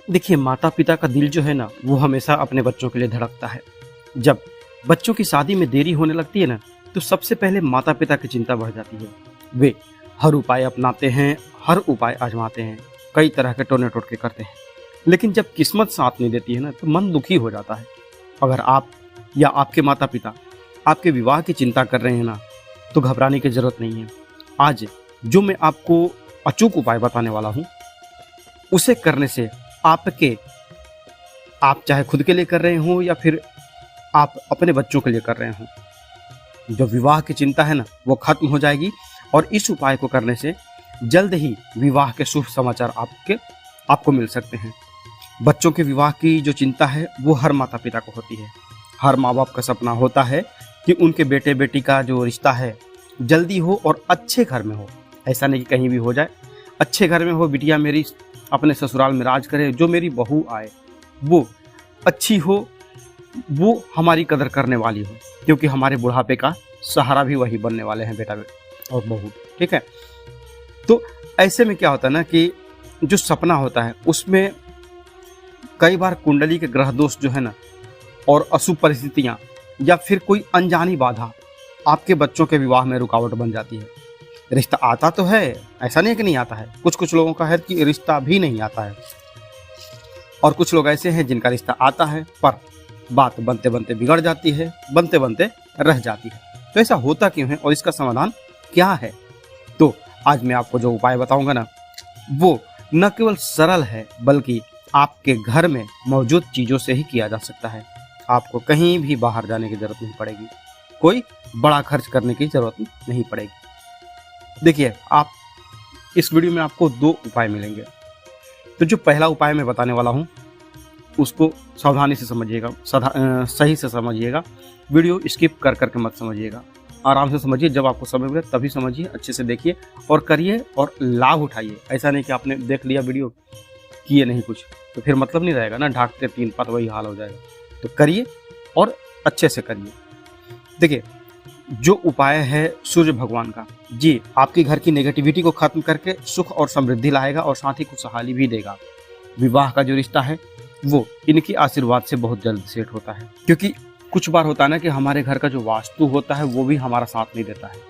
देखिए, माता पिता का दिल जो है ना, वो हमेशा अपने बच्चों के लिए धड़कता है। जब बच्चों की शादी में देरी होने लगती है ना, तो सबसे पहले माता पिता की चिंता बढ़ जाती है। वे हर उपाय अपनाते हैं, हर उपाय आजमाते हैं, कई तरह के टोने टोटके करते हैं। लेकिन जब किस्मत साथ नहीं देती है ना, तो मन दुखी हो जाता है। अगर आप या आपके माता पिता आपके विवाह की चिंता कर रहे हैं ना, तो घबराने की जरूरत नहीं है। आज जो मैं आपको अचूक उपाय बताने वाला हूँ, उसे करने से आप चाहे खुद के लिए कर रहे हो या फिर आप अपने बच्चों के लिए कर रहे हो, जो विवाह की चिंता है ना, वो खत्म हो जाएगी। और इस उपाय को करने से जल्द ही विवाह के शुभ समाचार आपको मिल सकते हैं। बच्चों के विवाह की जो चिंता है, वो हर माता पिता को होती है। हर माँ बाप का सपना होता है कि उनके बेटे बेटी का जो रिश्ता है जल्दी हो और अच्छे घर में हो। ऐसा नहीं कि कहीं भी हो जाए, अच्छे घर में हो। बिटिया मेरी अपने ससुराल में राज करे, जो मेरी बहू आए वो अच्छी हो, वो हमारी कदर करने वाली हो, क्योंकि हमारे बुढ़ापे का सहारा भी वही बनने वाले हैं, बेटा और बहू। ठीक है, तो ऐसे में क्या होता है ना कि जो सपना होता है उसमें कई बार कुंडली के ग्रह दोष जो है ना, और अशुभ परिस्थितियां या फिर कोई अनजानी बाधा आपके बच्चों के विवाह में रुकावट बन जाती है। रिश्ता आता तो है, ऐसा नहीं है कि नहीं आता है। कुछ लोगों का है कि रिश्ता भी नहीं आता है, और कुछ लोग ऐसे हैं जिनका रिश्ता आता है पर बात बनते बनते बिगड़ जाती है, बनते बनते रह जाती है। तो ऐसा होता क्यों है और इसका समाधान क्या है? तो आज मैं आपको जो उपाय बताऊंगा ना, वो न केवल सरल है बल्कि आपके घर में मौजूद चीजों से ही किया जा सकता है। आपको कहीं भी बाहर जाने की जरूरत नहीं पड़ेगी, कोई बड़ा खर्च करने की जरूरत नहीं पड़ेगी। देखिए, आप इस वीडियो में आपको 2 उपाय मिलेंगे। तो जो पहला उपाय मैं बताने वाला हूँ, उसको सावधानी से समझिएगा, सही से समझिएगा। वीडियो स्किप कर करके मत समझिएगा, आराम से समझिए। जब आपको समय मिले तभी समझिए, अच्छे से देखिए और करिए और लाभ उठाइए। ऐसा नहीं कि आपने देख लिया वीडियो, किए नहीं कुछ, तो फिर मतलब नहीं रहेगा ना, ढाकते 3 पत वही हाल हो जाएगा। तो करिए और अच्छे से करिए। देखिए, जो उपाय है सूर्य भगवान का, जी आपके घर की नेगेटिविटी को खत्म करके सुख और समृद्धि लाएगा और साथ ही खुशहाली भी देगा। विवाह का जो रिश्ता है वो इनकी आशीर्वाद से बहुत जल्द सेट होता है, क्योंकि कुछ बार होता है ना कि हमारे घर का जो वास्तु होता है वो भी हमारा साथ नहीं देता है।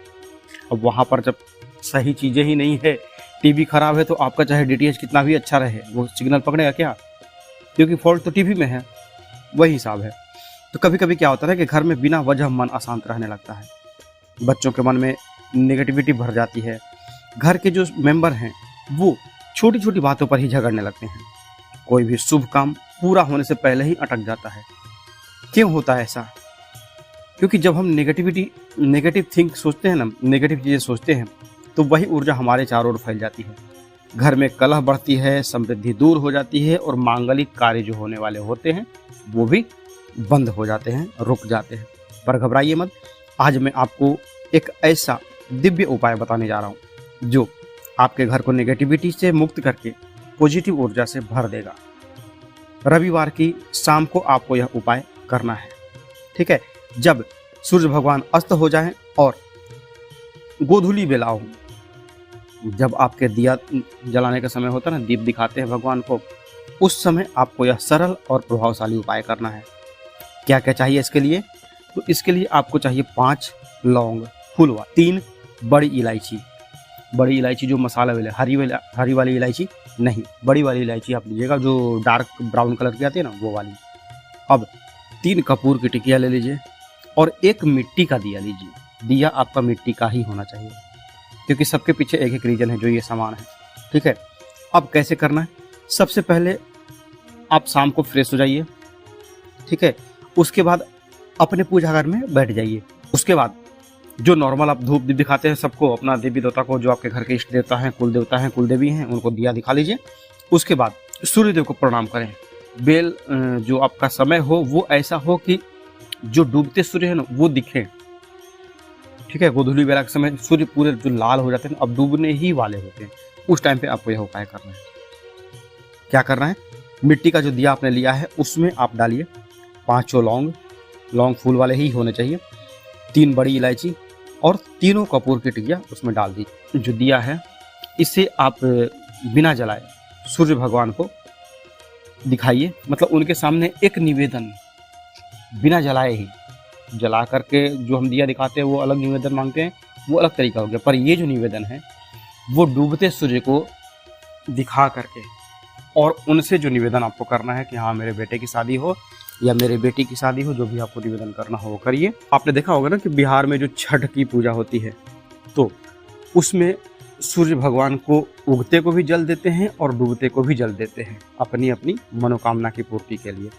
अब वहाँ पर जब सही चीज़ें ही नहीं है, टीवी खराब है, तो आपका चाहे डीटीएच कितना भी अच्छा रहे, वो सिग्नल पकड़ेगा क्या? क्योंकि फॉल्ट तो टीवी में है। वही हिसाब है। तो कभी कभी क्या होता है कि घर में बिना वजह मन अशांत रहने लगता है, बच्चों के मन में नेगेटिविटी भर जाती है, घर के जो मेंबर हैं वो छोटी छोटी बातों पर ही झगड़ने लगते हैं, कोई भी शुभ काम पूरा होने से पहले ही अटक जाता है। क्यों होता है ऐसा? क्योंकि जब हम नेगेटिव थिंक सोचते हैं ना, नेगेटिव चीज़ें सोचते हैं, तो वही ऊर्जा हमारे चारों ओर फैल जाती है। घर में कलह बढ़ती है, समृद्धि दूर हो जाती है और मांगलिक कार्य जो होने वाले होते हैं वो भी बंद हो जाते हैं, रुक जाते हैं। पर घबराइए मत, आज मैं आपको एक ऐसा दिव्य उपाय बताने जा रहा हूँ जो आपके घर को नेगेटिविटी से मुक्त करके पॉजिटिव ऊर्जा से भर देगा। रविवार की शाम को आपको यह उपाय करना है। ठीक है, जब सूर्य भगवान अस्त हो जाएं और गोधूली बेला हो, जब आपके दिया जलाने का समय होता है ना, दीप दिखाते हैं भगवान को, उस समय आपको यह सरल और प्रभावशाली उपाय करना है। क्या क्या चाहिए इसके लिए? तो इसके लिए आपको चाहिए 5 लौंग फूलवा, 3 बड़ी इलायची जो मसाला वाले, हरी वाली इलायची नहीं, बड़ी वाली इलायची आप लीजिएगा, जो डार्क ब्राउन कलर की आती है ना, वो वाली। अब 3 कपूर की टिकिया ले लीजिए और 1 मिट्टी का दिया लीजिए। दिया आपका मिट्टी का ही होना चाहिए, क्योंकि सबके पीछे एक एक रीजन है जो ये सामान है। ठीक है, अब कैसे करना है? सबसे पहले आप शाम को फ्रेश हो जाइए। ठीक है, उसके बाद अपने पूजा घर में बैठ जाइए। उसके बाद जो नॉर्मल आप धूप दीप दिखाते हैं सबको, अपना देवी देवता को, जो आपके घर के इष्ट देवता हैं, कुल देवता हैं, कुल देवी हैं, उनको दिया दिखा लीजिए। उसके बाद सूर्यदेव को प्रणाम करें। बेल जो आपका समय हो वो ऐसा हो कि जो डूबते सूर्य है ना वो दिखे। ठीक है, गोधूली बेला के समय सूर्य पूरे जो लाल हो जाते हैं, अब डूबने ही वाले होते हैं, उस टाइम पे आपको यह उपाय करना है। क्या करना है? मिट्टी का जो दिया आपने लिया है उसमें आप डालिए 5 लौंग फूल वाले ही होने चाहिए, 3 बड़ी इलायची और 3 कपूर की टिकिया उसमें डाल दीजिए। जो दिया है इसे आप बिना जलाए सूर्य भगवान को दिखाइए, मतलब उनके सामने एक निवेदन बिना जलाए ही, जला करके जो हम दिया दिखाते हैं वो अलग निवेदन मांगते हैं, वो अलग तरीका हो गया। पर ये जो निवेदन है वो डूबते सूर्य को दिखा करके और उनसे जो निवेदन आपको करना है कि हाँ मेरे बेटे की शादी हो या मेरे बेटी की शादी हो, जो भी आपको निवेदन करना हो वो करिए। आपने देखा होगा ना कि बिहार में जो छठ की पूजा होती है तो उसमें सूर्य भगवान को उगते को भी जल देते हैं और डूबते को भी जल देते हैं अपनी अपनी मनोकामना की पूर्ति के लिए।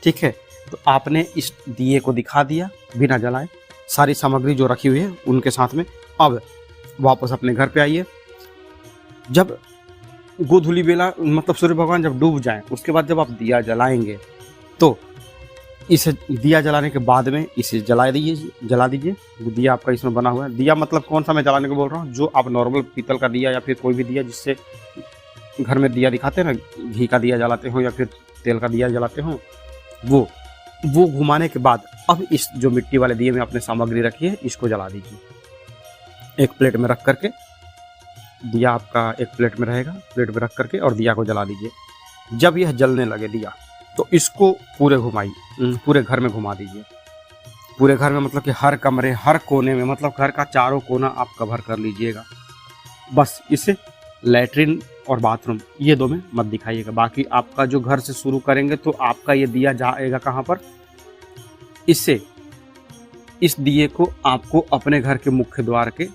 ठीक है, तो आपने इस दिए को दिखा दिया बिना जलाए, सारी सामग्री जो रखी हुई है उनके साथ में। अब वापस अपने घर पे आइए। जब गोधूली बेला मतलब सूर्य भगवान जब डूब जाएं, उसके बाद जब आप दिया जलाएंगे तो इसे दिया जलाने के बाद में इसे जला दीजिए। दिया आपका इसमें बना हुआ है, दिया मतलब कौन सा मैं जलाने को बोल रहा हूँ, जो आप नॉर्मल पीतल का दिया या फिर कोई भी दिया जिससे घर में दिया दिखाते हैं ना, घी का दिया जलाते हो या फिर तेल का दिया जलाते हो, वो घुमाने के बाद अब इस जो मिट्टी वाले दिए में आपने सामग्री रखी है इसको जला दीजिए। एक प्लेट में रख करके, दिया आपका एक प्लेट में रहेगा, प्लेट में रख करके और दिया को जला दीजिए। जब यह जलने लगे दिया तो इसको पूरे घर में घुमा दीजिए। पूरे घर में मतलब कि हर कमरे हर कोने में, मतलब घर का चारों कोना आप कवर कर लीजिएगा। बस इसे लैट्रिन और बाथरूम ये दो में मत दिखाइएगा। बाकी आपका जो घर से शुरू करेंगे तो आपका ये दिया जाएगा कहाँ पर, इस दिए को आपको अपने घर के मुख्य द्वार के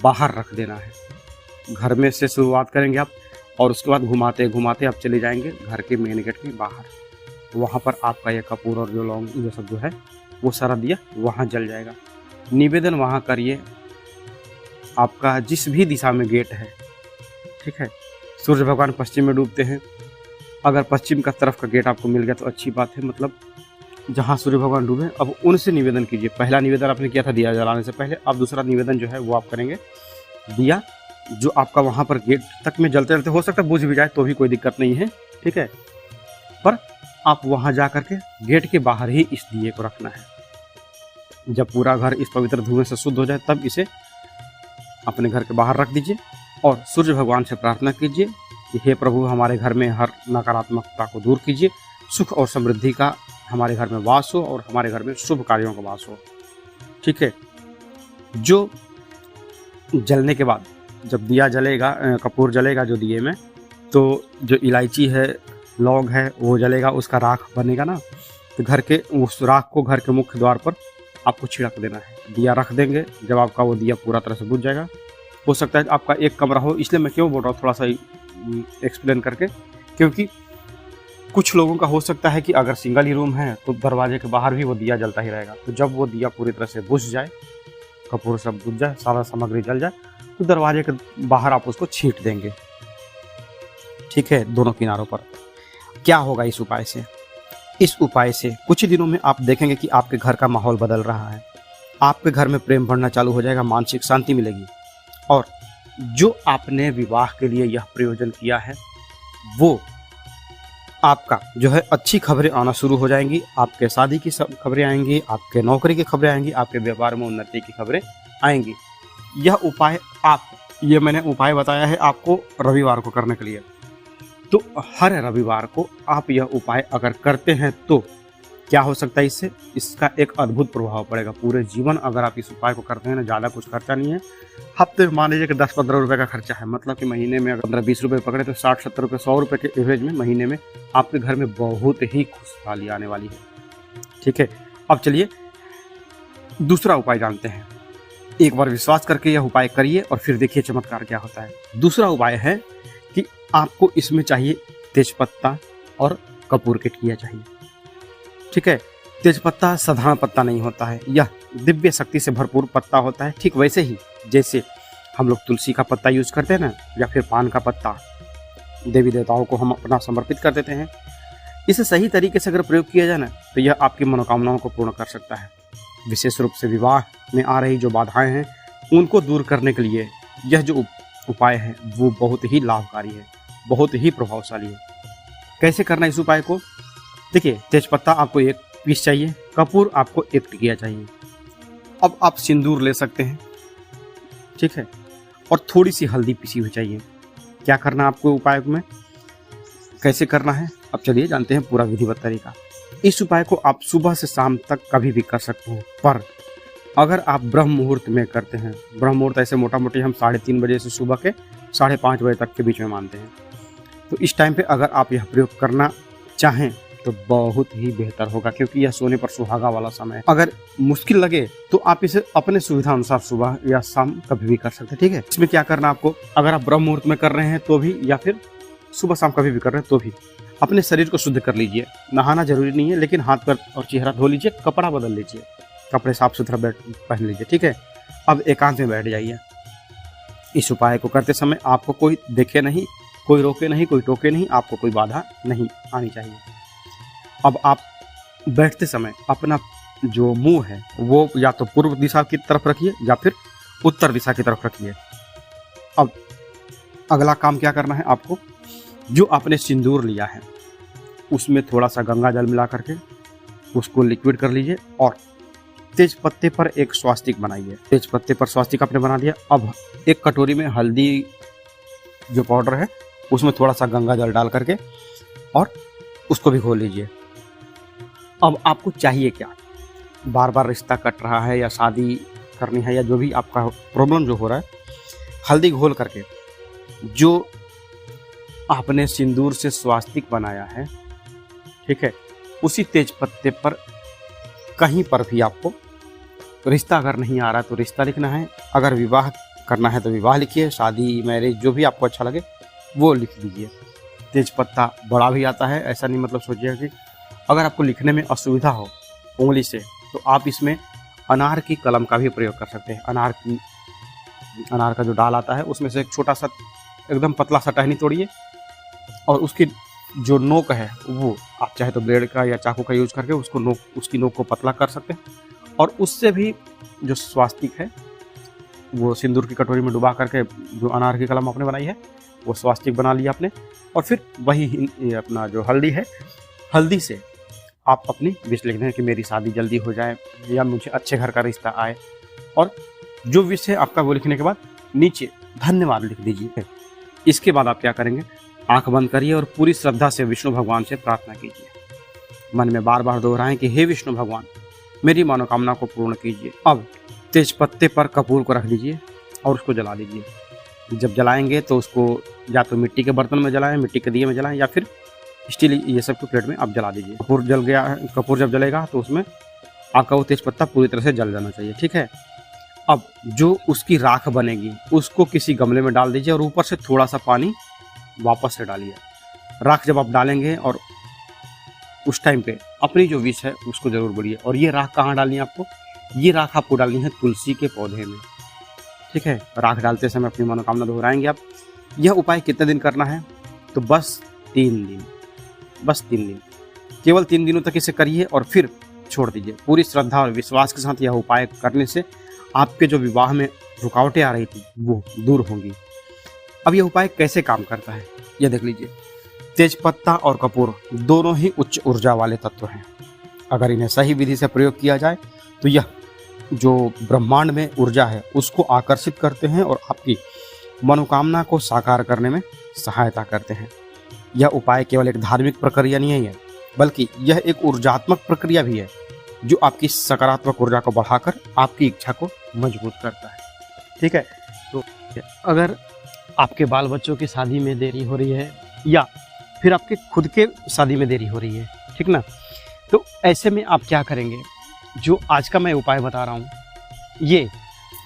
बाहर रख देना है। घर में से शुरुआत करेंगे आप और उसके बाद घुमाते घुमाते आप चले जाएंगे घर के मेन गेट के बाहर। वहाँ पर आपका ये कपूर और जो लौंग ये सब जो है वो सारा दिया वहाँ जल जाएगा। निवेदन वहाँ करिए आपका जिस भी दिशा में गेट है। ठीक है, सूर्य भगवान पश्चिम में डूबते हैं, अगर पश्चिम का तरफ का गेट आपको मिल गया तो अच्छी बात है, मतलब जहाँ सूर्य भगवान डूबे। अब उनसे निवेदन कीजिए। पहला निवेदन आपने किया था दिया जलाने से पहले, अब दूसरा निवेदन जो है वो आप करेंगे दिया जो आपका वहाँ पर गेट तक में जलते जलते हो सकता है बुझ भी जाए तो भी कोई दिक्कत नहीं है। ठीक है, पर आप वहाँ जा करके गेट के बाहर ही इस दिए को रखना है। जब पूरा घर इस पवित्र धुएं से शुद्ध हो जाए तब इसे अपने घर के बाहर रख दीजिए और सूर्य भगवान से प्रार्थना कीजिए कि हे प्रभु हमारे घर में हर नकारात्मकता को दूर कीजिए, सुख और समृद्धि का हमारे घर में वास हो और हमारे घर में शुभ कार्यों का वास हो। ठीक है, जो जलने के बाद जब दिया जलेगा, कपूर जलेगा जो दिए में, तो जो इलायची है लौंग है वो जलेगा, उसका राख बनेगा ना, तो घर के उस राख को घर के मुख्य द्वार पर आपको छिड़क देना है। दिया रख देंगे, जब आपका वो दिया पूरा तरह से बुझ जाएगा। हो सकता है आपका एक कमरा हो, इसलिए मैं क्यों बोल रहा हूँ थोड़ा सा एक्सप्लेन करके, क्योंकि कुछ लोगों का हो सकता है कि अगर सिंगल ही रूम है तो दरवाजे के बाहर भी वो दिया जलता ही रहेगा। तो जब वो दिया पूरी तरह से बुझ जाए, कपूर सब बुझ जाए, सारा सामग्री जल जाए, तो दरवाजे के बाहर आप उसको छींट देंगे। ठीक है, दोनों किनारों पर। क्या होगा इस उपाय से? इस उपाय से कुछ ही दिनों में आप देखेंगे कि आपके घर का माहौल बदल रहा है, आपके घर में प्रेम बढ़ना चालू हो जाएगा, मानसिक शांति मिलेगी और जो आपने विवाह के लिए यह प्रयोजन किया है वो आपका जो है अच्छी खबरें आना शुरू हो जाएंगी। आपके शादी की सब खबरें आएंगी, आपके नौकरी की खबरें आएंगी, आपके व्यापार में उन्नति की खबरें आएंगी। यह उपाय ये मैंने उपाय बताया है आपको रविवार को करने के लिए। तो हर रविवार को आप यह उपाय अगर करते हैं तो क्या हो सकता है, इसका एक अद्भुत प्रभाव पड़ेगा पूरे जीवन। अगर आप इस उपाय को करते हैं ना, ज़्यादा कुछ खर्चा नहीं है। हफ्ते में मान लीजिए कि 10-15 रुपये का खर्चा है, मतलब कि महीने में अगर 15-20 रुपये पकड़े तो 60-70 रुपये 100 रुपये के एवरेज में महीने में आपके घर में बहुत ही खुशहाली आने वाली है। ठीक है, अब चलिए दूसरा उपाय जानते हैं। एक बार विश्वास करके यह उपाय करिए और फिर देखिए चमत्कार क्या होता है। दूसरा उपाय है कि आपको इसमें चाहिए तेजपत्ता और कपूर के ठिया चाहिए। ठीक है, तेजपत्ता साधारण पत्ता नहीं होता है, यह दिव्य शक्ति से भरपूर पत्ता होता है। ठीक वैसे ही जैसे हम लोग तुलसी का पत्ता यूज करते हैं ना, या फिर पान का पत्ता देवी देवताओं को हम अपना समर्पित कर देते हैं। इसे सही तरीके से अगर प्रयोग किया जाए ना तो यह आपकी मनोकामनाओं को पूर्ण कर सकता है। विशेष रूप से विवाह में आ रही जो बाधाएं हैं उनको दूर करने के लिए यह जो उपाय है वो बहुत ही लाभकारी है, बहुत ही प्रभावशाली है। कैसे करना इस उपाय को? देखिए, तेजपत्ता आपको 1 पीस चाहिए, कपूर आपको 1 टिकिया चाहिए। अब आप सिंदूर ले सकते हैं, ठीक है, और थोड़ी सी हल्दी पिसी हुई चाहिए। क्या करना आपको उपाय में? कैसे करना है अब चलिए जानते हैं पूरा विधिवत तरीका। इस उपाय को आप सुबह से शाम तक कभी भी कर सकते हैं, पर अगर आप ब्रह्म मुहूर्त में करते हैं, ब्रह्म मुहूर्त ऐसे मोटा मोटी हम 3:30 बजे से सुबह के 5:30 बजे तक के बीच में मानते हैं, तो इस टाइम पे अगर आप यह प्रयोग करना चाहें तो बहुत ही बेहतर होगा, क्योंकि यह सोने पर सुहागा वाला समय है। अगर मुश्किल लगे तो आप इसे अपने सुविधा अनुसार सुबह या शाम कभी भी कर सकते हैं, ठीक है। इसमें क्या करना आपको, अगर आप ब्रह्म मुहूर्त में कर रहे हैं तो भी, या फिर सुबह शाम कभी भी कर रहे हैं तो भी, अपने शरीर को शुद्ध कर लीजिए। नहाना जरूरी नहीं है, लेकिन हाथ पैर और चेहरा धो लीजिए, कपड़ा बदल लीजिए, कपड़े साफ सुथरा पहन लीजिए, ठीक है। अब एकांत में बैठ जाइए। इस उपाय को करते समय आपको कोई देखे नहीं, कोई रोके नहीं, कोई टोके नहीं, आपको कोई बाधा नहीं आनी चाहिए। अब आप बैठते समय अपना जो मुंह है वो या तो पूर्व दिशा की तरफ रखिए या फिर उत्तर दिशा की तरफ रखिए। अब अगला काम क्या करना है आपको, जो आपने सिंदूर लिया है उसमें थोड़ा सा गंगा जल मिला करके उसको लिक्विड कर लीजिए और तेज पत्ते पर एक स्वास्तिक बनाइए। तेज पत्ते पर स्वास्तिक आपने बना दिया। अब एक कटोरी में हल्दी जो पाउडर है उसमें थोड़ा सा गंगा जल डाल करके और उसको भी घोल लीजिए। अब आपको चाहिए क्या, बार बार रिश्ता कट रहा है या शादी करनी है या जो भी आपका प्रॉब्लम जो हो रहा है, हल्दी घोल करके जो आपने सिंदूर से स्वास्तिक बनाया है, ठीक है, उसी तेज पत्ते पर कहीं पर भी आपको रिश्ता अगर नहीं आ रहा है तो रिश्ता लिखना है, अगर विवाह करना है तो विवाह लिखिए, शादी मैरिज जो भी आपको अच्छा लगे वो लिख दीजिए। तेज पत्ता बड़ा भी आता है, ऐसा नहीं मतलब सोचिएगा कि अगर आपको लिखने में असुविधा हो उंगली से तो आप इसमें अनार की कलम का भी प्रयोग कर सकते हैं। अनार का जो डाल आता है उसमें से एक छोटा सा एकदम पतला सा टहनी तोड़िए और उसकी जो नोक है वो आप चाहे तो ब्लेड का या चाकू का यूज करके उसकी नोक को पतला कर सकते हैं और उससे भी जो स्वास्तिक है वो सिंदूर की कटोरी में डुबा करके जो अनार की कलम आपने बनाई है वो स्वास्तिक बना लिया आपने, और फिर वही अपना जो हल्दी है, हल्दी से आप अपनी विश लिख दें कि मेरी शादी जल्दी हो जाए या मुझे अच्छे घर का रिश्ता आए, और जो विश है आपका वो लिखने के बाद नीचे धन्यवाद लिख दीजिए। इसके बाद आप क्या करेंगे, आंख बंद करिए और पूरी श्रद्धा से विष्णु भगवान से प्रार्थना कीजिए। मन में बार बार दोहराएं कि हे विष्णु भगवान, मेरी मनोकामना को पूर्ण कीजिए। अब तेज पत्ते पर कपूर को रख दीजिए और उसको जला दीजिए। जब जलाएंगे तो उसको या तो मिट्टी के बर्तन में जलाएं, मिट्टी के दिए में जलाएं, या फिर स्टील ये सब की प्लेट में आप जला दीजिए। कपूर जल गया, कपूर जब जलेगा तो उसमें आपका वो तेज पत्ता पूरी तरह से जल जाना चाहिए, ठीक है। अब जो उसकी राख बनेगी उसको किसी गमले में डाल दीजिए और ऊपर से थोड़ा सा पानी वापस से डालिए। राख जब आप डालेंगे और उस टाइम पे अपनी जो विष है उसको जरूर बढ़िए। और ये राख कहाँ डालनी है आपको, ये राख आपको डालनी है तुलसी के पौधे में, ठीक है। राख डालते समय अपनी मनोकामना दोहराएंगे आप। यह उपाय कितने दिन करना है, तो बस 3 दिन, बस 3 दिन, केवल 3 दिनों तक इसे करिए और फिर छोड़ दीजिए। पूरी श्रद्धा और विश्वास के साथ यह उपाय करने से आपके जो विवाह में रुकावटें आ रही थी वो दूर होंगी। अब यह उपाय कैसे काम करता है यह देख लीजिए। तेज पत्ता और कपूर दोनों ही उच्च ऊर्जा वाले तत्व हैं। अगर इन्हें सही विधि से प्रयोग किया जाए तो यह जो ब्रह्मांड में ऊर्जा है उसको आकर्षित करते हैं और आपकी मनोकामना को साकार करने में सहायता करते हैं। यह उपाय केवल एक धार्मिक प्रक्रिया नहीं है, बल्कि यह एक ऊर्जात्मक प्रक्रिया भी है जो आपकी सकारात्मक ऊर्जा को बढ़ाकर आपकी इच्छा को मजबूत करता है, ठीक है। तो अगर आपके बाल बच्चों की शादी में देरी हो रही है या फिर आपके खुद के शादी में देरी हो रही है, ठीक ना, तो ऐसे में आप क्या करेंगे, जो आज का मैं उपाय बता रहा हूँ ये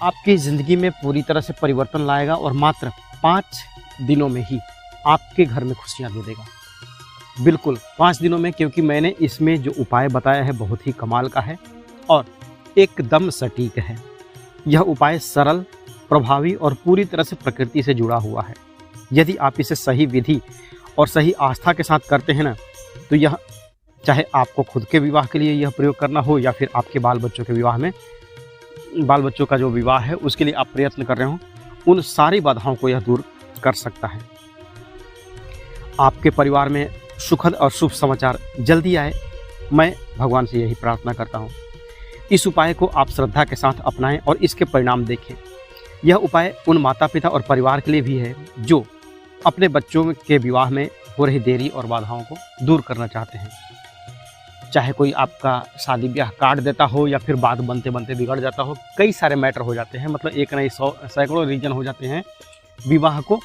आपकी ज़िंदगी में पूरी तरह से परिवर्तन लाएगा और मात्र 5 दिनों में ही आपके घर में खुशियाँ दे देगा। बिल्कुल 5 दिनों में, क्योंकि मैंने इसमें जो उपाय बताया है बहुत ही कमाल का है और एकदम सटीक है। यह उपाय सरल, प्रभावी और पूरी तरह से प्रकृति से जुड़ा हुआ है। यदि आप इसे सही विधि और सही आस्था के साथ करते हैं ना, तो यह चाहे आपको खुद के विवाह के लिए यह प्रयोग करना हो या फिर आपके बाल बच्चों के विवाह में, बाल बच्चों का जो विवाह है उसके लिए आप प्रयत्न कर रहे हो, उन सारी बाधाओं को यह दूर कर सकता है। आपके परिवार में सुखद और शुभ समाचार जल्दी आए, मैं भगवान से यही प्रार्थना करता हूँ। इस उपाय को आप श्रद्धा के साथ अपनाएं और इसके परिणाम देखें। यह उपाय उन माता पिता और परिवार के लिए भी है जो अपने बच्चों के विवाह में हो रही देरी और बाधाओं को दूर करना चाहते हैं। चाहे कोई आपका शादी ब्याह काट देता हो या फिर बात बनते बनते बिगड़ जाता हो, कई सारे मैटर हो जाते हैं, मतलब एक नहीं सैकड़ों रीजन हो जाते हैं विवाह को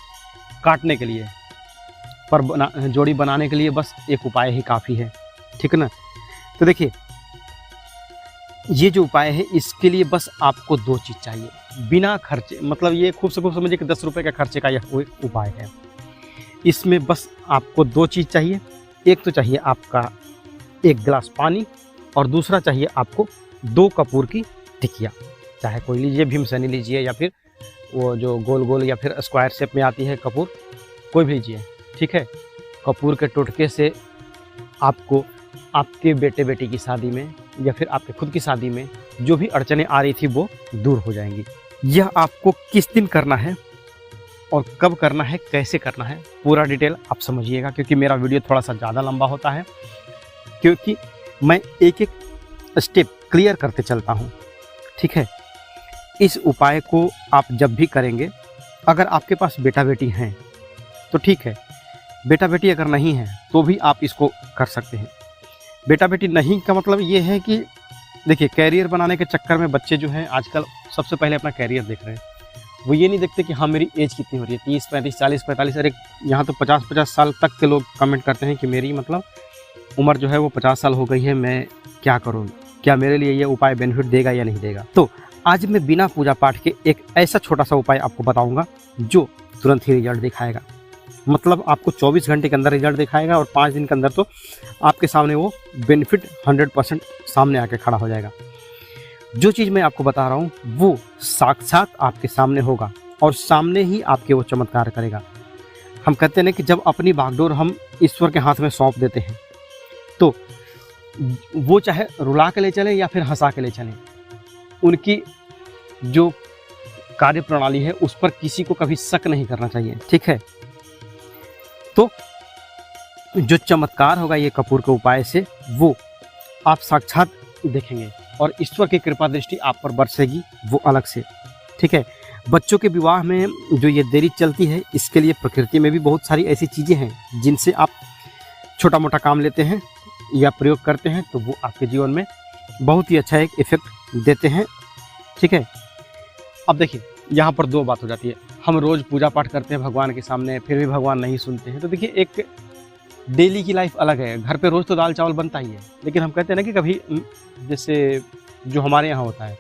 काटने के लिए, पर जोड़ी बनाने के लिए बस एक उपाय ही काफ़ी है, ठीक है ना। तो देखिए, ये जो उपाय है इसके लिए बस आपको 2 चीज़ चाहिए बिना खर्चे, मतलब ये खूब से खूब समझिए कि 10 रुपये का खर्चे का यह कोई उपाय है। इसमें बस आपको 2 चीज़ चाहिए। एक तो चाहिए आपका 1 गिलास पानी और दूसरा चाहिए आपको 2 कपूर की टिकिया। चाहे कोई लीजिए, भीमसेनी लीजिए या फिर वो जो गोल गोल या फिर स्क्वायर शेप में आती है कपूर, कोई भी लीजिए, ठीक है। कपूर के टोटके से आपको आपके बेटे बेटी की शादी में या फिर आपके खुद की शादी में जो भी अड़चनें आ रही थी वो दूर हो जाएंगी। यह आपको किस दिन करना है और कब करना है, कैसे करना है, पूरा डिटेल आप समझिएगा, क्योंकि मेरा वीडियो थोड़ा सा ज़्यादा लंबा होता है, क्योंकि मैं एक एक स्टेप क्लियर करते चलता हूँ, ठीक है। इस उपाय को आप जब भी करेंगे, अगर आपके पास बेटा बेटी हैं तो ठीक है, बेटा बेटी अगर नहीं है तो भी आप इसको कर सकते हैं। बेटा बेटी नहीं का मतलब ये है कि देखिए, कैरियर बनाने के चक्कर में बच्चे जो हैं आजकल सबसे पहले अपना कैरियर देख रहे हैं। वो ये नहीं देखते कि हाँ मेरी एज कितनी हो रही है, 30, 35, 40, 45, अरे यहाँ तो 50 साल तक के लोग कमेंट करते हैं कि मेरी मतलब उम्र जो है वो 50 साल हो गई है, मैं क्या करूँ, क्या मेरे लिए ये उपाय बेनिफिट देगा या नहीं देगा। तो आज मैं बिना पूजा पाठ के एक ऐसा छोटा सा उपाय आपको बताऊँगा जो तुरंत ही रिजल्ट दिखाएगा, मतलब आपको 24 घंटे के अंदर रिजल्ट दिखाएगा और 5 दिन के अंदर तो आपके सामने वो बेनिफिट 100% सामने आके खड़ा हो जाएगा। जो चीज़ मैं आपको बता रहा हूँ वो साक्षात आपके सामने होगा और सामने ही आपके वो चमत्कार करेगा। हम कहते हैं ना कि जब अपनी बागडोर हम ईश्वर के हाथ में सौंप देते हैं तो वो चाहे रुला के ले चलें या फिर हंसा के ले चलें, उनकी जो कार्य प्रणाली है उस पर किसी को कभी शक नहीं करना चाहिए, ठीक है। तो जो चमत्कार होगा ये कपूर के उपाय से वो आप साक्षात देखेंगे और ईश्वर की कृपा दृष्टि आप पर बरसेगी वो अलग से, ठीक है। बच्चों के विवाह में जो ये देरी चलती है, इसके लिए प्रकृति में भी बहुत सारी ऐसी चीज़ें हैं जिनसे आप छोटा मोटा काम लेते हैं या प्रयोग करते हैं तो वो आपके जीवन में बहुत ही अच्छा एक इफेक्ट देते हैं, ठीक है। अब देखिए, यहाँ पर 2 बात हो जाती है। हम रोज़ पूजा पाठ करते हैं भगवान के सामने, फिर भी भगवान नहीं सुनते हैं। तो देखिए, एक डेली की लाइफ अलग है। घर पे रोज़ तो दाल चावल बनता ही है, लेकिन हम कहते हैं ना कि कभी जैसे जो हमारे यहाँ होता है,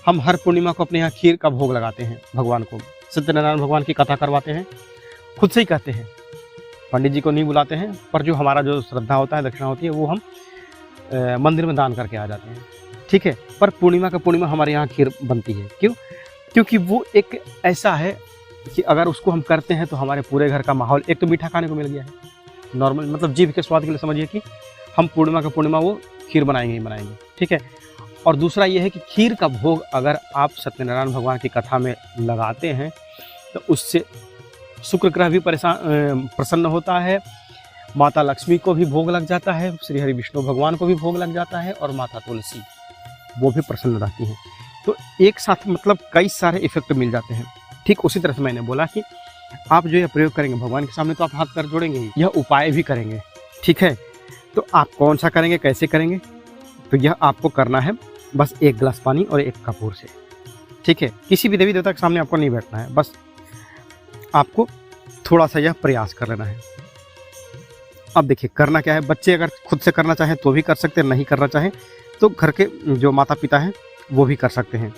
हम हर पूर्णिमा को अपने यहाँ खीर का भोग लगाते हैं भगवान को, सत्यनारायण भगवान की कथा करवाते हैं, खुद से ही कहते हैं, पंडित जी को नहीं बुलाते हैं, पर जो हमारा जो श्रद्धा होता है, दक्षिणा होती है, वो हम मंदिर में दान करके आ जाते हैं, ठीक है। पर पूर्णिमा का पूर्णिमा हमारे यहाँ खीर बनती है। क्यों? क्योंकि वो एक ऐसा है कि अगर उसको हम करते हैं तो हमारे पूरे घर का माहौल, एक तो मीठा खाने को मिल गया है, नॉर्मल मतलब जीभ के स्वाद के लिए समझिए कि हम पूर्णिमा का पूर्णिमा वो खीर बनाएंगे ही बनाएंगे, ठीक है। और दूसरा ये है कि खीर का भोग अगर आप सत्यनारायण भगवान की कथा में लगाते हैं तो उससे शुक्र ग्रह भी प्रसन्न होता है, माता लक्ष्मी को भी भोग लग जाता है, श्री हरि विष्णु भगवान को भी भोग लग जाता है और माता तुलसी वो भी प्रसन्न रहती हैं। तो एक साथ मतलब कई सारे इफेक्ट मिल जाते हैं। ठीक उसी तरह से मैंने बोला कि आप जो यह प्रयोग करेंगे भगवान के सामने तो आप हाथ पैर जोड़ेंगे ही, यह उपाय भी करेंगे, ठीक है। तो आप कौन सा करेंगे, कैसे करेंगे, तो यह आपको करना है बस 1 गिलास पानी और 1 कपूर से, ठीक है। किसी भी देवी देवता के सामने आपको नहीं बैठना है, बस आपको थोड़ा सा यह प्रयास कर लेना है। अब देखिए करना क्या है, बच्चे अगर खुद से करना चाहें तो भी कर सकते हैं, नहीं करना चाहें तो घर के जो माता पिता हैं वो भी कर सकते हैं।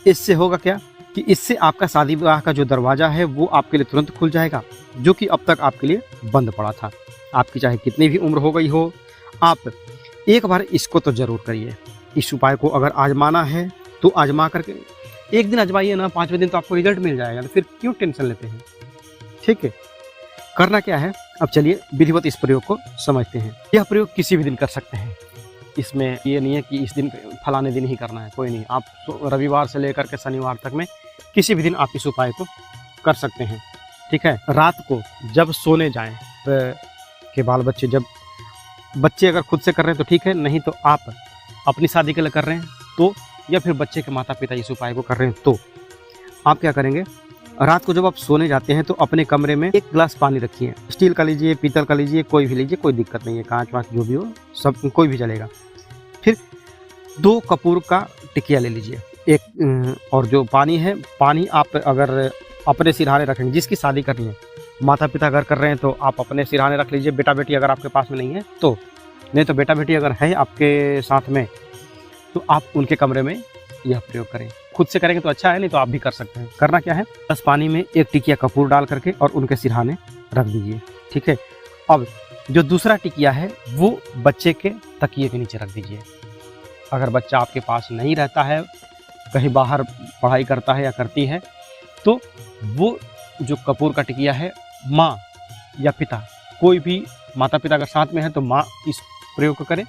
इससे होगा क्या कि इससे आपका शादी विवाह का जो दरवाज़ा है वो आपके लिए तुरंत खुल जाएगा, जो कि अब तक आपके लिए बंद पड़ा था। आपकी चाहे कितनी भी उम्र हो गई हो, आप एक बार इसको तो ज़रूर करिए। इस उपाय को अगर आजमाना है तो आजमा करके एक दिन आजमाइए ना, 5वें दिन तो आपको रिजल्ट मिल जाएगा, तो फिर क्यों टेंशन लेते हैं, ठीक है। करना क्या है, अब चलिए विधिवत इस प्रयोग को समझते हैं। यह प्रयोग किसी भी दिन कर सकते हैं, इसमें ये नहीं है कि इस दिन फलाने दिन ही करना है, कोई नहीं। आप रविवार से लेकर के शनिवार तक में किसी भी दिन आप इस उपाय को कर सकते हैं, ठीक है। रात को जब सोने जाएं के बाल बच्चे, जब बच्चे अगर खुद से कर रहे हैं तो ठीक है, नहीं तो आप अपनी शादी के लिए कर रहे हैं तो, या फिर बच्चे के माता पिता इस उपाय को कर रहे हैं तो आप क्या करेंगे, रात को जब आप सोने जाते हैं तो अपने कमरे में एक गिलास पानी रखिए, स्टील का लीजिए, पीतल का लीजिए, कोई भी लीजिए, कोई दिक्कत नहीं है, कांच वाँच जो भी हो सब कोई भी चलेगा। फिर 2 कपूर का टिकिया ले लीजिए और जो पानी है, पानी आप अगर अपने सिरहाने रखेंगे, जिसकी शादी करनी है, माता पिता अगर कर रहे हैं तो आप अपने सिरहाने रख लीजिए, बेटा बेटी अगर आपके पास में नहीं है तो, नहीं तो बेटा बेटी अगर है आपके साथ में तो आप उनके कमरे में यह प्रयोग करें। खुद से करेंगे तो अच्छा है, नहीं तो आप भी कर सकते हैं। करना क्या है, बस पानी में 1 टिकिया कपूर डाल करके और उनके सिरहाने रख दीजिए, ठीक है। अब जो दूसरा टिकिया है वो बच्चे के तकिए के नीचे रख दीजिए। अगर बच्चा आपके पास नहीं रहता है, कहीं बाहर पढ़ाई करता है या करती है, तो वो जो कपूर का टिकिया है, माँ या पिता, कोई भी माता पिता अगर साथ में है तो माँ इस प्रयोग को करें,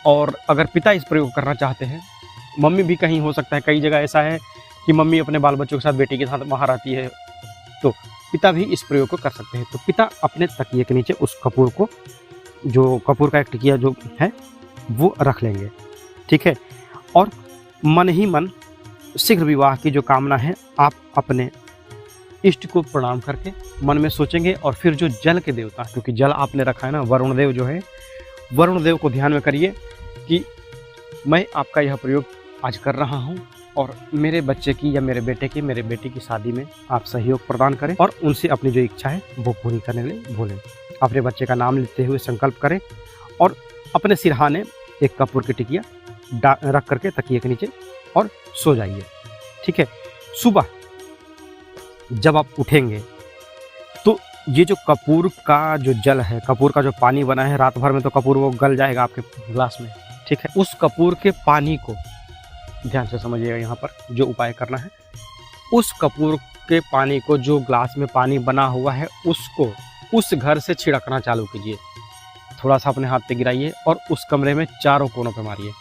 और अगर पिता इस प्रयोग करना चाहते हैं, मम्मी भी कहीं हो सकता है, कई जगह ऐसा है कि मम्मी अपने बाल बच्चों के साथ बेटी के साथ वहाँ रहती है, तो पिता भी इस प्रयोग को कर सकते हैं। तो पिता अपने तकिए के नीचे उस कपूर को, जो कपूर का एक टिकिया जो है वो रख लेंगे, ठीक है। और मन ही मन शीघ्र विवाह की जो कामना है, आप अपने इष्ट को प्रणाम करके मन में सोचेंगे, और फिर जो जल के देवता, क्योंकि जल आपने रखा है ना, वरुण देव जो है, वरुण देव को ध्यान में करिए कि मैं आपका यह प्रयोग आज कर रहा हूँ, और मेरे बच्चे की या मेरे बेटे की, मेरे बेटी की शादी में आप सहयोग प्रदान करें, और उनसे अपनी जो इच्छा है वो पूरी करने के लिए बोलें। अपने बच्चे का नाम लेते हुए संकल्प करें, और अपने सिरहाने 1 कपूर की टिकिया रख करके तकिए के नीचे और सो जाइए, ठीक है। सुबह जब आप उठेंगे तो ये जो कपूर का जो जल है, कपूर का जो पानी बना है, रात भर में तो कपूर वो गल जाएगा आपके ग्लास में, ठीक है। उस कपूर के पानी को ध्यान से समझिएगा, यहाँ पर जो उपाय करना है, उस कपूर के पानी को, जो ग्लास में पानी बना हुआ है, उसको उस घर से छिड़कना चालू कीजिए। थोड़ा सा अपने हाथ पे गिराइए और उस कमरे में चारों कोनों पे मारिए।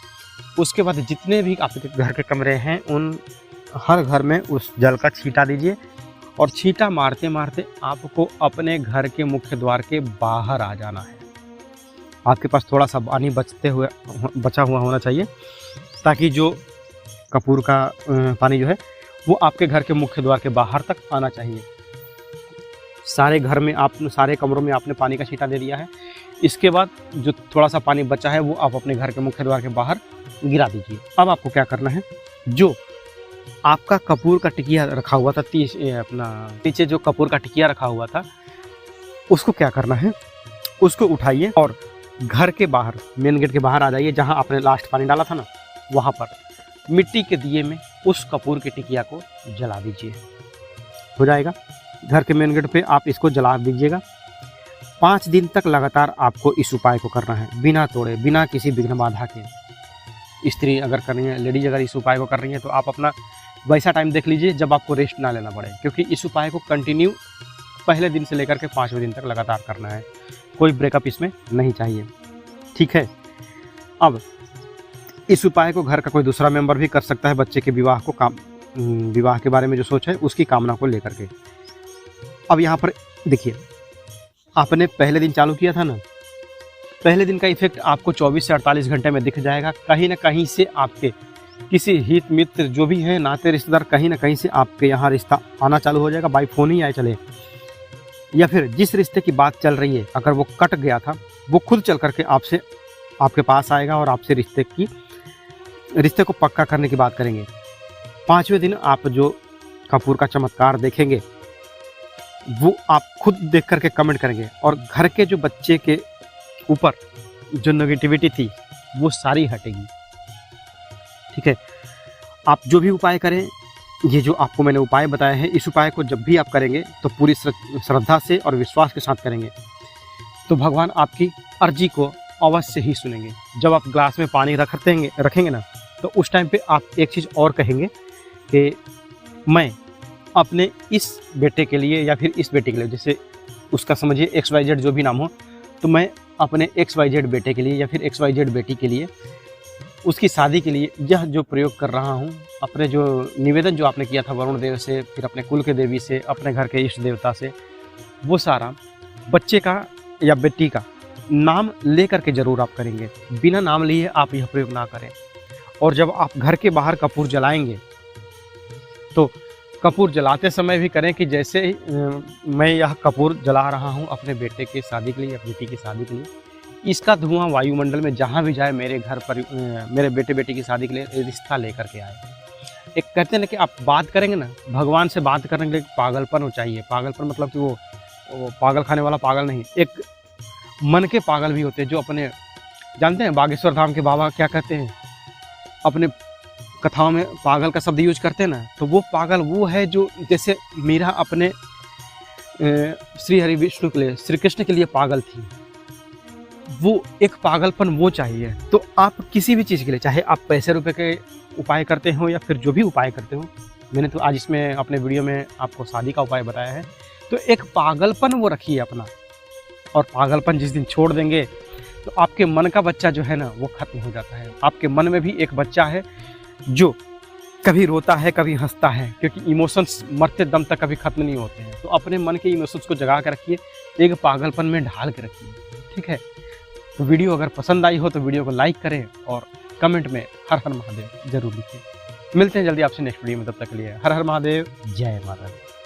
उसके बाद जितने भी आपके घर के कमरे हैं, उन हर घर में उस जल का छींटा दीजिए, और छींटा मारते मारते आपको अपने घर के मुख्य द्वार के बाहर आ जाना है। आपके पास थोड़ा सा पानी बचा हुआ होना चाहिए, ताकि जो कपूर का पानी जो है वो आपके घर के मुख्य द्वार के बाहर तक आना चाहिए। सारे घर में सारे कमरों में आपने पानी का छींटा दे दिया है। इसके बाद जो थोड़ा सा पानी बचा है वो आप अपने घर के मुख्य द्वार के बाहर गिरा दीजिए। अब आपको क्या करना है, जो आपका कपूर का टिकिया रखा हुआ था, पीछे जो कपूर का टिकिया रखा हुआ था, उसको क्या करना है, उसको उठाइए और घर के बाहर, मेन गेट के बाहर आ जाइए, जहाँ आपने लास्ट पानी डाला था ना, वहाँ पर मिट्टी के दिए में उस कपूर की टिकिया को जला दीजिए। हो जाएगा। घर के मेन गेट पे आप इसको जला दीजिएगा। 5 दिन तक लगातार आपको इस उपाय को करना है, बिना तोड़े, बिना किसी विघ्न बाधा के। स्त्री अगर कर रही है, लेडीज अगर इस उपाय को कर रही है, तो आप अपना वैसा टाइम देख लीजिए जब आपको रेस्ट ना लेना पड़े, क्योंकि इस उपाय को कंटिन्यू पहले दिन से लेकर के 5वें दिन तक लगातार करना है। कोई ब्रेकअप इसमें नहीं चाहिए, ठीक है। अब इस उपाय को घर का कोई दूसरा मेंबर भी कर सकता है, बच्चे के विवाह के बारे में जो सोच है उसकी कामना को लेकर के। अब यहाँ पर देखिए, आपने पहले दिन चालू किया था ना, पहले दिन का इफेक्ट आपको 24 से 48 घंटे में दिख जाएगा। कहीं ना कहीं से आपके किसी हित मित्र जो भी है, नाते रिश्तेदार, कहीं ना कहीं से आपके यहाँ रिश्ता आना चालू हो जाएगा, बाई फोन ही आए चले, या फिर जिस रिश्ते की बात चल रही है अगर वो कट गया था, वो खुद चल करके आपके पास आएगा और आपसे रिश्ते को पक्का करने की बात करेंगे। 5वें दिन आप जो कपूर का चमत्कार देखेंगे वो आप खुद देख करके कमेंट करेंगे, और घर के जो बच्चे के ऊपर जो नेगेटिविटी थी वो सारी हटेगी, ठीक है। आप जो भी उपाय करें, ये जो आपको मैंने उपाय बताया है, इस उपाय को जब भी आप करेंगे तो पूरी श्रद्धा से और विश्वास के साथ करेंगे, तो भगवान आपकी अर्जी को अवश्य ही सुनेंगे। जब आप ग्लास में पानी रखेंगे ना, तो उस टाइम पे आप एक चीज़ और कहेंगे कि मैं अपने इस बेटे के लिए या फिर इस बेटे के लिए, जैसे उसका समझिए XYZ जो भी नाम हो, तो मैं अपने XYZ बेटे के लिए या फिर XYZ बेटी के लिए, उसकी शादी के लिए यह जो प्रयोग कर रहा हूँ, अपने जो निवेदन जो आपने किया था वरुण देव से, फिर अपने कुल के देवी से, अपने घर के इष्ट देवता से, वो सारा बच्चे का या बेटी का नाम ले करके ज़रूर आप करेंगे। बिना नाम लिए आप यह प्रयोग ना करें। और जब आप घर के बाहर कपूर जलाएंगे तो कपूर जलाते समय भी करें कि जैसे मैं यह कपूर जला रहा हूँ अपने बेटे की शादी के लिए, अपनी बेटी की शादी के लिए, इसका धुआं वायुमंडल में जहाँ भी जाए मेरे घर पर मेरे बेटे बेटी की शादी के लिए रिश्ता लेकर के आए। एक कहते हैं ना कि आप बात करेंगे ना, भगवान से बात करने के लिए पागलपन हो चाहिए। पागलपन मतलब कि वो पागल खाने वाला पागल नहीं, एक मन के पागल भी होते हैं जो अपने, जानते हैं बागेश्वर धाम के बाबा क्या कहते हैं, अपने कथाओं में पागल का शब्द यूज करते हैं ना, तो वो पागल वो है जो जैसे मीरा अपने श्री हरि विष्णु के लिए, श्री कृष्ण के लिए पागल थी, वो एक पागलपन वो चाहिए। तो आप किसी भी चीज़ के लिए, चाहे आप पैसे रुपए के उपाय करते हो या फिर जो भी उपाय करते हो, मैंने तो आज इसमें अपने वीडियो में आपको शादी का उपाय बताया है, तो एक पागलपन वो रखिए अपना, और पागलपन जिस दिन छोड़ देंगे तो आपके मन का बच्चा जो है ना वो खत्म हो जाता है। आपके मन में भी एक बच्चा है जो कभी रोता है कभी हंसता है, क्योंकि इमोशंस मरते दम तक कभी खत्म नहीं होते हैं। तो अपने मन के इमोशंस को जगा के रखिए, एक पागलपन में ढाल के रखिए, ठीक है। तो वीडियो अगर पसंद आई हो तो वीडियो को लाइक करें और कमेंट में हर हर महादेव जरूर लिखें। मिलते हैं जल्दी आपसे नेक्स्ट वीडियो में, तब तक के लिए हर हर महादेव, जय माता दी।